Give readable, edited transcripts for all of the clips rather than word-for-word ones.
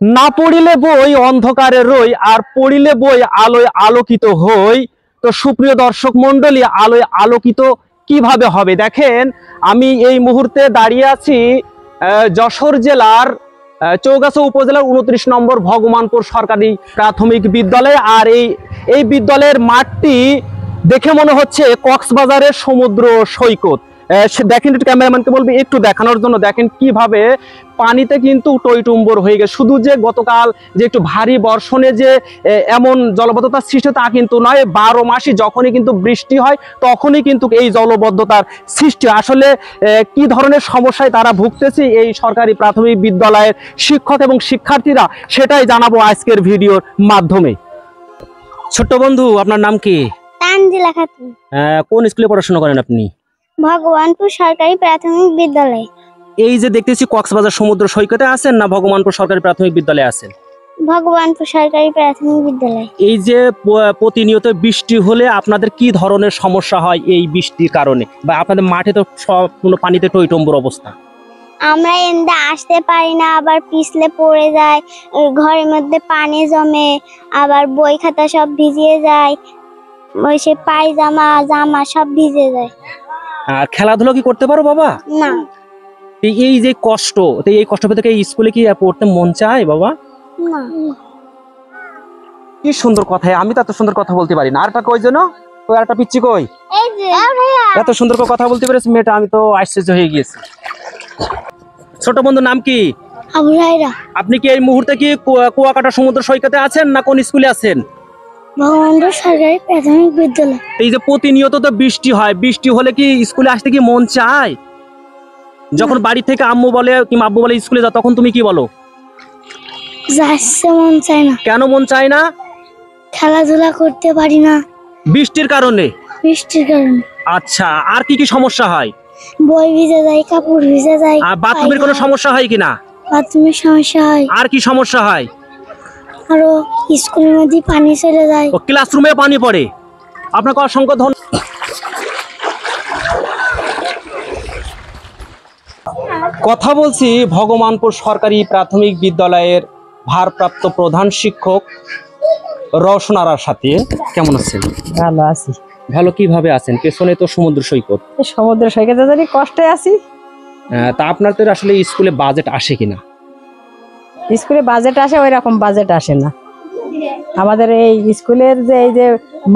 না পড়িলে বই অন্ধকারে রই, আর পড়িলে বই আলোয় আলোকিত হই। তো সুপ্রিয় দর্শক মন্ডলী, আলোয় আলোকিত কিভাবে হবে? দেখেন, আমি এই মুহূর্তে দাঁড়িয়ে আছি যশোর জেলার চৌগাছা উপজেলার 29 নম্বর ভগবানপুর সরকারি প্রাথমিক বিদ্যালয়। আর এই বিদ্যালয়ের মাঠটি দেখে মনে হচ্ছে কক্সবাজারের সমুদ্র সৈকত। দেখেন, একটু ক্যামেরাম্যানকে বলবি একটু দেখানোর জন্য। দেখেন কিভাবে পানিতে কিন্তু টইটুম্বর হয়ে গেছে। শুধু যে গতকাল যে একটু ভারী বর্ষণে যে এমন জলবদ্ধতার সৃষ্টি তা কিন্তু নয়, 12 মাসই যখনই কিন্তু বৃষ্টি হয় তখনই কিন্তু এই জলবদ্ধতার সৃষ্টি। আসলে কি ধরনের সমস্যায় তারা ভুগতেছে এই সরকারি প্রাথমিক বিদ্যালয়ের শিক্ষক এবং শিক্ষার্থীরা, সেটাই জানাবো আজকের ভিডিওর মাধ্যমে। ছোট্ট বন্ধু, আপনার নাম কি? তানজিলা খাতুন। কোন স্কুলে পড়াশোনা করেন আপনি? ভগবানপুর সরকারি প্রাথমিক বিদ্যালয়। এই যে দেখতেছি কক্সবাজার সমুদ্র সৈকতে আছেন না ভগবানপুর সরকারি প্রাথমিক বিদ্যালয়ে আছেন? ভগবানপুর সরকারি প্রাথমিক বিদ্যালয়। এই যে প্রতিনিয়ত বৃষ্টি হলে আপনাদের কি ধরনের সমস্যা হয় এই বৃষ্টির কারণে, বা আপনাদের মাঠে তো সম্পূর্ণ পানিতে টইটম্বুর অবস্থা? আমরা এন্দা আসতে পারি না, আবার পিছলে পড়ে যায়, ঘরের মধ্যে পানি জমে, আবার বই খাতা সব ভিজিয়ে যায়, ওই সে পায়জামা জামা সব ভিজে যায়। আর খেলাধুলা কি করতে পারো বাবা? না। এই যে কষ্ট, এই কষ্ট পেতে এই স্কুলে কি পড়তে মন চায় বাবা? না। কি সুন্দর কথা, আমি তো এত সুন্দর কথা বলতে পারি না। আরটা কই যেন, ওই আরটা পিচ্ছি কই? এই যে এত সুন্দর করে কথা বলতে পেরেছি মেয়েটা, আমি তো আশ্চর্য হয়ে গিয়েছি। ছোট বন্ধুর নাম কি? আবু রায়রা। আপনি কি এই মুহূর্তে কি কুয়াকাটা সমুদ্র সৈকতে আছেন না কোন স্কুলে আছেন? ভগবানপুর সরকারি প্রাথমিক বিদ্যালয়। এই যে প্রতিনিয়ত তো বৃষ্টি হয়, বৃষ্টি হলে কি স্কুলে আসতে কি মন চায়? যখন বাড়ি থেকে আম্মু বলে কিংবা আব্বু বলে স্কুলে যাও, তখন তুমি কি বলো? যাচ্ছে মন চায় না। কেন মন চায় না? খেলাধুলা করতে পারি না বৃষ্টির কারণে। বৃষ্টির কারণে। আচ্ছা, আর কি কি সমস্যা হয়? বই ভিজে যায়, কাপড় ভিজে যায়। আর বাথরুমের কোনো সমস্যা হয় কিনা? বাথরুমের সমস্যা হয়। আর কি সমস্যা হয়? আরো স্কুলের মধ্যে পানি চলে যায়। ও, ক্লাসরুমে পানি পড়ে। আপনাকে অসংখ্য ধন্যবাদ। কথা বলছি ভগবানপুর সরকারি প্রাথমিক বিদ্যালয়ের ভারপ্রাপ্ত প্রধান শিক্ষক রওশনারার সাথে। কেমন আছেন? ভালো আছি। ভালো কিভাবে আছেন? পেছনে তো সমুদ্র সৈকত। সমুদ্র সৈকতে যদি কষ্টে আছি। তা আপনার তো আসলে স্কুলে বাজেট আসে কিনা? স্কুলে বাজেট আসে, ওই রকম বাজেট আসে না আমাদের এই স্কুলের, যে এই যে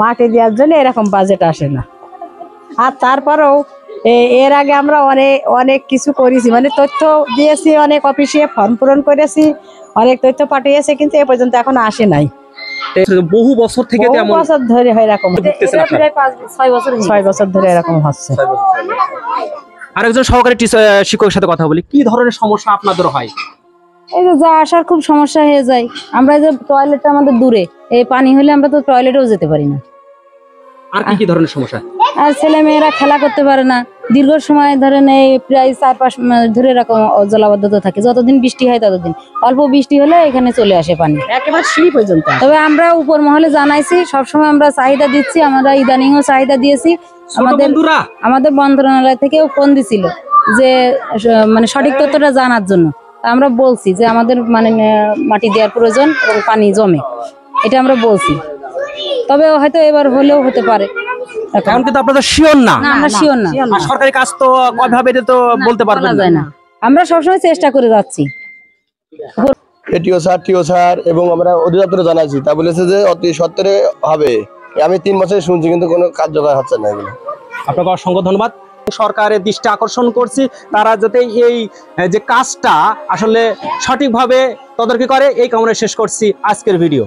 মাটি দেওয়ার জন্য এরকম বাজেট আসে না। আর তারপরেও এর আগে আমরা অনেক কিছু করেছি, মানে তথ্য দিয়েছি, অনেক অফিসে ফর্ম পূরণ করেছি, অনেক তথ্য পাঠিয়েছে, কিন্তু এ পর্যন্ত এখন আসে নাই। বহু বছর থেকে বহু বছর ধরে এরকম 6 বছর ধরে এরকম হচ্ছে। আরেকজন সহকারী শিক্ষকের সাথে কথা বলি, কি ধরনের সমস্যা আপনাদের হয়? এই যে যা আসার খুব সমস্যা হয়ে যায়। আমরা যে টয়লেটটা আমাদের দূরে, এই পানি হলে আমরা তো টয়লেটেও যেতে পারি না। আর কি কি ধরনের সমস্যা? আর ছেলে মেয়েরা খেলা করতে পারে না দীর্ঘ সময়, ধরেন এই প্রায় 4-5 মাস ধরে এরকম জলাবদ্ধতা থাকে। যতদিন বৃষ্টি হয় ততদিন, অল্প বৃষ্টি হলে এখানে চলে আসে পানি একেবারে সিঁড়ি পর্যন্ত। তবে আমরা উপর মহলে জানাইছি, সবসময় আমরা চাহিদা দিচ্ছি, আমরা ইদানিংও চাহিদা দিয়েছি। আমাদের মন্ত্রণালয় থেকেও ফোন দিছিল যে মানে সঠিক তথ্যটা জানার জন্য। আমরা বলছি যে আমাদের মানে মাটি দেওয়ার প্রয়োজন এবং পানি জমে, এটা আমরা বলছি। তবে হয়তো এবার হলেও হতে পারে, এখন কিন্তু আপনারা শিওর না। আমরা শিওর না। সরকারি কাজ তো কিভাবে এটা তো বলতে পারবেন না। আমরা সবসময় চেষ্টা করে যাচ্ছি। এটিও স্যার এবং আমরা অধিদপ্তরে জানাইছি, তা বলেছে যে অতি সত্বরে হবে। আমি 3 বছর শুনছি, কিন্তু কোনো কার্যকর হচ্ছে না এগুলো। আপনাকে অসংখ্য ধন্যবাদ। সরকারের দৃষ্টি আকর্ষণ করছি, তারা যাতে এই যে কাজটা আসলে সঠিকভাবে তদারকি করে, এই কামনা শেষ করছি আজকের ভিডিও।